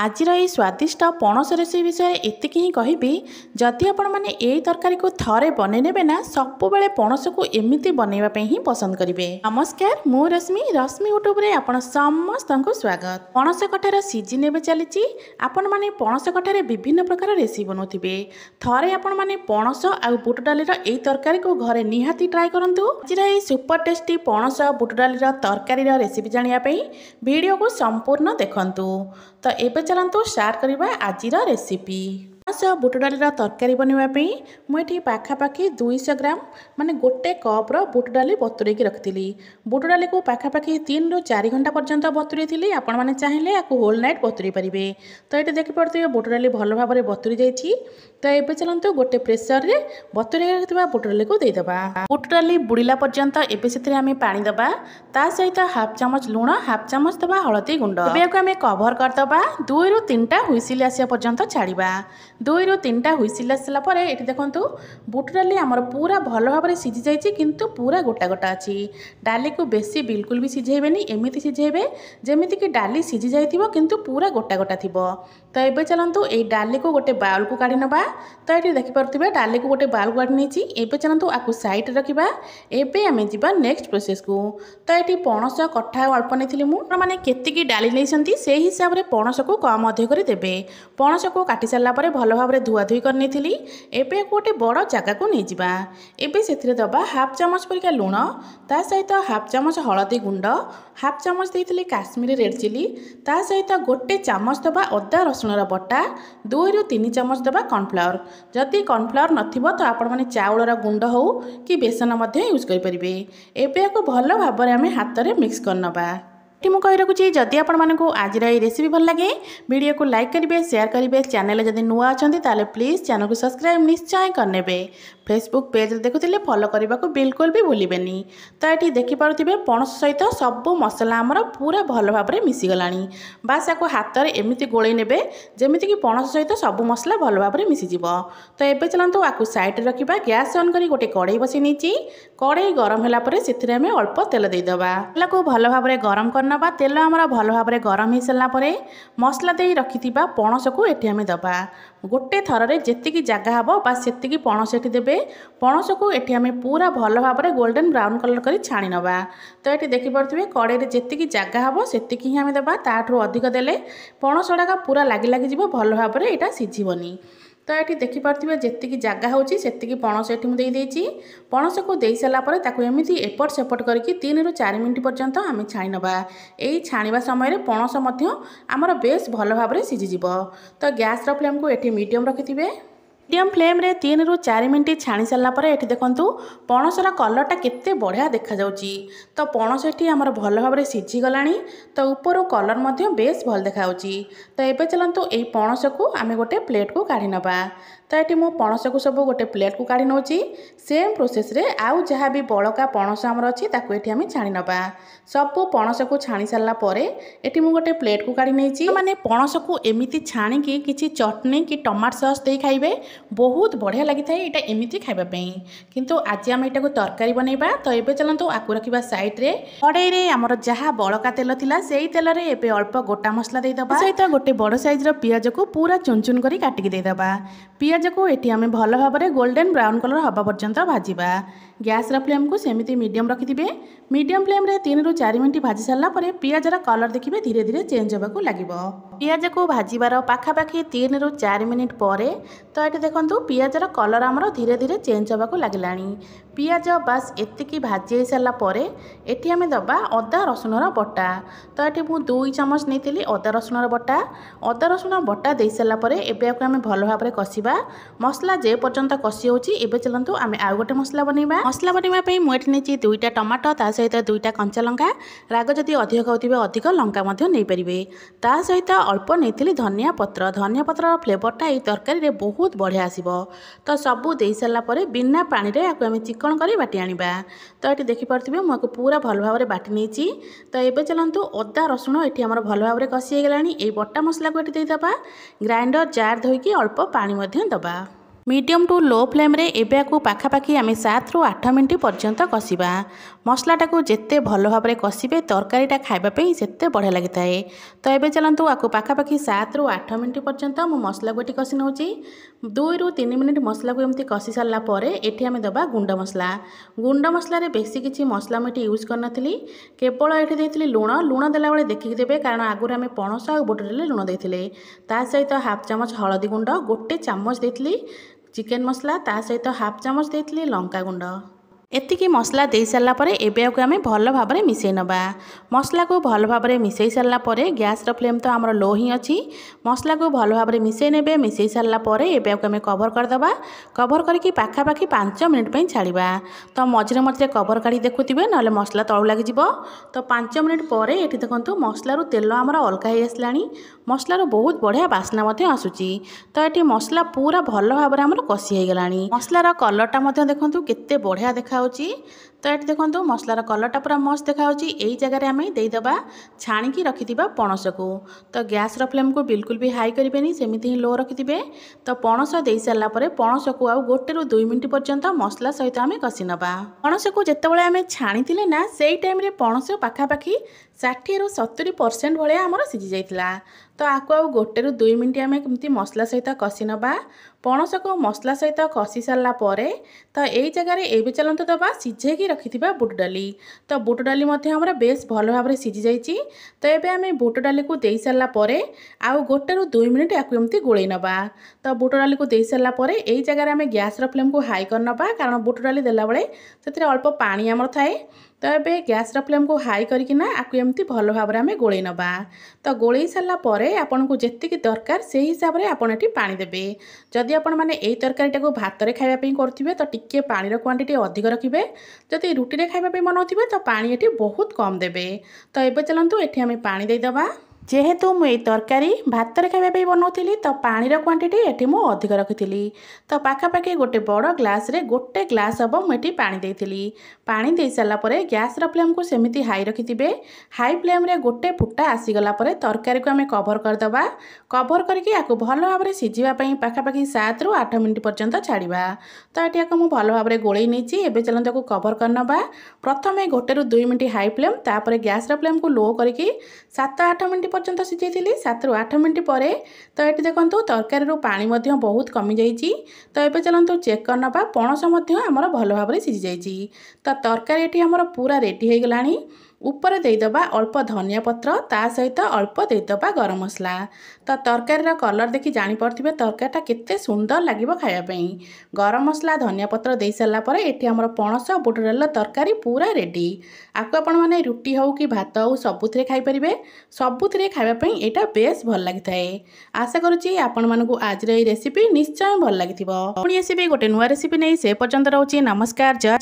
आजिर यही स्वादिष्ट पणस रेसिपी विषय एतिक ही कहबी जदि आपण मैंने यही तरकारी को थरे बनईने ना सब बेले पणस को एमती बनवाई ही पसंद करेंगे। नमस्कार, मु रश्मि रश्मि यूट्यूब रे आपण समस्त को स्वागत। पणस कठार सीजन एवं चली आपण मैंने पणस कठार विभिन्न प्रकार रेसिपी बनाऊे। थरे आपण मैंने पणस आ बुट डाली यही तरकारी को घरे निहाती ट्राए करूँ। आज यही सुपर टेस्टी पणस बुट डाली तरकारी रेसिपी जानापी वीडियो को संपूर्ण देखंतु। तो एबे चलंतु स्टार्ट करबा आजिर रेसिपी। बुट डाली तरकारी बनवाई मुझे पाखापाखि 200 ग्राम माने गोटे कप बुट डाली बतुरे रखी। बुट डाली को पाखापाखि 3 ରୁ 4 घंटा पर्यंत बतुरे थी। आपण मैंने चाहिए या होल नाइट बतुरे पारे। तो ये देखिपे बुट डाली भल भाव में बतुरी जाइए। तो ये चलते गोटे प्रेसर रे बतुरे बुट डाली को देदेबा। बुट डाली बुड़ीला पर्यंत एबे से आम पानी दबा, ता सहित हाफ चामच लुण, हाफ चामच दबा हलदी गुंड। एबे आम कभर करदबा 2 ରୁ 3टा हुइसिल आसिया पर्यंत छाड़िबा। 2 ରୁ 3टा हुइसिल आसला परे एठी देखंतु बुट डाली आमर पूरा भल भाव में सीझी जाइए, किंतु पूरा गोटा गोटा अच्छी। डाली को बेसी बिल्कुल भी सिझेबेनी, एमिति सिझेबे जेमिति कि डाली सीझी जाइथिबो किंतु पूरा गोटा गोटा थिबो। तो एबे चलंतु ए डाली को गोटे बाउल को काढी नबा। तो ये देखिपे डाली को गोटे बाउल काढी नेछि। एबे चलंतु आकु साइड रखिबा। एबे आमे जिबा नेक्स्ट प्रोसेस को। तो ये पणस कठा अल्प नेथिली मु माने केतिकी डाली नेसंती से हिसाब रे पणस को कम अधिक करि देबे। पणस को काटी सारला परे भल भाव में धुआ धुई करनी थी। एबे गोटे बड़ जगह को नहीं जिबा। एबे सेथिरे दबा हाफ चामच परिका लुण, ता सहित हाफ चामच हलदी गुंड, हाफ चामच देइथिली काश्मीरी रेड चिली, ता सहित गोटे चामच दबा अदा रसुण बटा, 2 ରୁ 3 चामच दबा कॉर्नफ्लावर। जदि कॉर्नफ्लावर नथिबो तो आपण माने चाउलर गुंड हो कि बेसन मध्य यूज करि परिबे। एबे को भल भाव में आमे हाथ रे मिक्स करनबा। मुझे कही रखुच्छी जदि आपण मानक आज रेसिपी भल लगे वीडियो को लाइक करेंगे, शेयर करेंगे। चैनल जदि नुआ अच्छा प्लीज चैनल को सब्सक्राइब निश्चय करने। फेसबुक पेज देखुले फॉलो करने को बिल्कुल भी भूलें। तो ये देखिपे पणस सहित सब मसला आमर पूरा भल भाव में मिसीगला। बास आपको हाथ में एमती गोल ने जमीती कि पणस सहित सब मसला भल भाव में मिसीज। तो ये चलते आपको साइड रखा। गैस ऑन कर गोटे कड़े बसई नहीं। कड़े गरम होगापर से अल्प तेल देदेबा। तेल को भल भाव में गरम करना। तेल आमर भल भाव में गरम हो सारापर मसला दे रखि पणस को ये आम दबा। गोटे थर रे जेतिकी जगह हम बास सेतिकी पणस एठी देबे। पणस को एठी आम पूरा भल भाव में गोल्डन ब्राउन कलर कर छाणी नबा। तो ये देखिपे कड़े जेतिकी जगह हम सेतिकी ही आम देबा। ताठू अधिक देले पणस गुड़ाक पूरा लगी लगी भल भाव में यहाँ सिझीबनी। तो ये देखिपे जेतिकी जगह होची सेतिकी पणस एठी मुझे देइछि। पणस को दे सारापर ताकू एमिति एपट सेपट करके 3 ରୁ 4 मिनिट पर्यंत आम छाणी नबा। यही छाणीबा समय पणस मध्य आमर बेस भल भाव में सिझीजिवो। तो गैस फ्लेम को एठी मीडियम रखिथिबे। मीडियम फ्लेम रे 3 ରୁ 4 मिनिट छाणी सारापर ये देखु पणसर कलरटा केते बढ़िया देखा जाउची। तो पणस एठी आमर भल भाव में सिझीगला। तो ऊपर कलर मध्य बेस भल देखाउची। तो ये चलतु यही पणस को आम गोटे प्लेट को काढ़ी नबा। तो ये मु पणस को सब गोटे प्लेट को काढ़ी नौची। सेम प्रोसेस रे आउ जहाँ भी बड़का पणस आमर अच्छी ताकू एठी आम छाणी नबा। सब पणस को छाणी सारा परे एठी मु गोटे प्लेट को काढ़ी नेछि। माने पणस को एमिति छाणी की किछि चटनी कि टमाटो सॉस दे खाइबे बहुत बढ़िया लगी था ये एमती खावाई। किंतु आज आम यहाँ तरकारी बनइबा। तो ये चलते आपको रखा साइड रे। कड़े आमर जहाँ बड़का तेल थिला सेई तेल रे एबे अल्प गोटा मसला देदेबा। सहित गोटे बड़ साइज रो पियाज को पूरा चुन चुन करी काटिकी देदेबा। पियाज को एठी आम भल भाव में गोल्डन ब्राउन कलर हवा पर्यंत भाजिबा। गैस फ्लेम को सेमिति मीडियम रखिथिबे। मीडियम फ्लेम रे 3 ରୁ 4 मिनिट भाजी सारा पर पियाजर कलर देखिए धीरे धीरे चेंज होगा लगिबो। पियाज को भाजिबार पाखापाखि 3 ରୁ 4 मिनिट पर तो ये देखु पियाजर कलर आमर धीरे धीरे चेंज होगा लगिलानी। पियाज बास एतिकी भाजी सारा पर एठी आम दबा अदा रसुणर बटा। तो ये मुझे 2 चामच नहीं अदा रसुणर बटा। अदा रसुण बटा दे सारा पर एबे आम भल भाव में कषिबा। मसला जे पर्यंत कषि होची। एबे चलंतु आम आउ गोटे मसला बनइबा। मसला बनइबा मुझे नहीं 2टा टमाटो, ता सहित 2टा कंचा लंका। राग जदि अधिक खाउथिबे अधिक लंका मध्य नहीं परिबे। ता सहित अल्प नहीं धनिया पत्र। धनिया पत्र फ्लेवरटा ये तरकारी रे बहुत बढ़िया आसीबो। तो सबू दे सारा पर बिना पानी रे आकु आम चिकन करी बाटी आनिबा। तो ये देखिपे मुझे पूरा भल भाव में बाटी नहीं। तो ये चलतु अदा रसुण ये आमर भल भाव में कषि गलानी। ये बटा मसला को ये देदेबा। ग्राइंडर जार धोईकी अल्प पानी दबा। मीडियम टू लो फ्लेम रे एबे आकु पाखापाखि आम 7 ରୁ 8 मिनिट पर्यंत कषिबा। मसलाटा को जेते भल भाव में कषिबे तरकारीटा खाइबापी सेते बढ़िया लगी थाए। तो ये चलतु आपको पाखापाखि 7 ରୁ 8 मिनिट पर्यंत मु मसला को कषि नौ 2 ରୁ 3 मिनिट मसला को एमती कषि सारापर ये आम दबा गुंड मसला। गुंड मसलार बेसी किसी मसला मुझे यूज करनी केवल ये देती लुण। लुण देला बेले देखिक देवे कारण आगुरी आम पणस आ बुटडाली लुण देते ता सहित हाफ चामच हलदी गुंड गोटे चामच देती चिकेन मसला ता सहित हाफ चामच देती लंका गुंड। एतिकी मसला दे सारा पर एबे आम भल भाव में मिसई नबा। मसला को भल भाव में मिसई सारापर गैस फ्लेम तो आमर लो ही अच्छी। मसला को भल भाव में मिसई ने मिसई सारापर एबे आम कवर करदे। कवर करके पाखापाखि 5 मिनिट छाड़ा। तो मझे मझे कवर काढ़ी देखुवे ना मसला तलू लगे। तो 5 मिनिट पर ये देखो मसलार तेल आमर अलग हो आसला। मसलार बहुत बढ़िया बास्ना आसूची। तो ये मसला पूरा भल भाव में आमर कषि हो गला। मसलार कलरटा देखो केते बढ़िया देखा। तो ये देखो मसलार कलरटा पूरा मस्त देखा। यही जगह आम देदेबा छाणिकी रखिथिबा पणस को। तो गैस फ्लेम को बिल्कुल भी हाई करेंगे सेमती ही लो रखिथे। तो पणस दे सारापर पणस को आउ 1 ରୁ 2 मिनिट पर्यंत मसला सहित आम कषि नबा। पणस को जितेबाला आम छाणी ना से टाइम पणस पाखापाखि 60 ରୁ 70% भाया आमर सीझी जाइतिला। तो आपको आउ 1 ରୁ 2 मिनिट आम कमती मसला सहित कषि नबा। पणस को मसला सहित कषि सारापर तो यही जगह ये चलते दबा सिझेकी रखिथिबा बुट डाली। तो बुट डाली आमर बेस भल भाव में सीझी जाइए। तो ये आम बुट डाली को दे सारापर आउ 1 ରୁ 2 मिनिट या एमती गोलई नबा। तो बुट डाली को दे सारापर यही जगह आम गैस फ्लेम को हाई करनबा कारण बुट डाली देला बेले से अल्प पानी आमर थाए। तो ये गैस फ्लेम को हाई करना आपको एमती भल भाव में गोलई नबा। तो गोलई सारापर आपन को जेतिकी दरकार से हिसाब से आपन एटी पानी देबे। जदि आपण माने एई तरकारीटा को भात रे खाइबा पई करथिबे तो टिके पानी क्वांटिटी अधिक रखिबे। जदि रुटी रे खाइबा पई मनौथिबे तो पानी एटी बहुत कम देबे। तो एबे चलंतु एठी आमे पानी दे दबा। जेहेतु मुझे तरकारी भात रे खाइबा बनाऊली तो पानीर क्वांटिटी ये मुझे अधिक रखी। तो पाखापाखि गोटे बड़ ग्लास रे गोटे ग्लास हम मुझे पानी देती। पानी दे सारापर गैस फ्लेम को सेमती हाई रखिथे। हाई फ्लेम रे गोटे फुटा आसीगला तरकारी को आम कवर करदे। कवर करके आपको भल भाव में सीझापी पाखापाखि 7 ରୁ 8 मिनिट पर्यंत छाड़ा। तो ये मुझे भल भाव में गोलई नहीं एवं चलते कवर करनबा। प्रथम 1 ରୁ 2 मिनिट हाई फ्लेम तापर गैस फ्लेम को लो करके 7-8 मिनिट पर्यंत सीझेली। 7 ରୁ 8 मिनिट पर तो ये देखो तरकारी पानी बहुत कमी जाइए। तो ये चलते चेक करनबा पणस आमर भल भाव में सीझी जाइए। तो तरकारी ये आमर पूरा रेडी हो गलानी। ऊपर देदेबा अल्प धनिया पत्र ता सहित अल्प देदेबा गरम मसला। तो तरकारी कलर देखि जानीपे तरकारीटा केते सुंदर लगे खायापी। गरम मसला धनिया पत्र दे सारापर ये आमर पणस बुट डाल तरकारी पूरा रेडी। आपको आपण माने रुटी हो कि भात हो सबुथिरे खाइपारे। सबुथिरे खाइबापी यहाँ बेस भल लगी थाए। आशा करुच्ची आपण मानकु आज रेसिपी निश्चय भल लगी। पुणी आसबि गोटे नुआ रेसिपी नहीं से पर्यंत रोचे। नमस्कार। जय।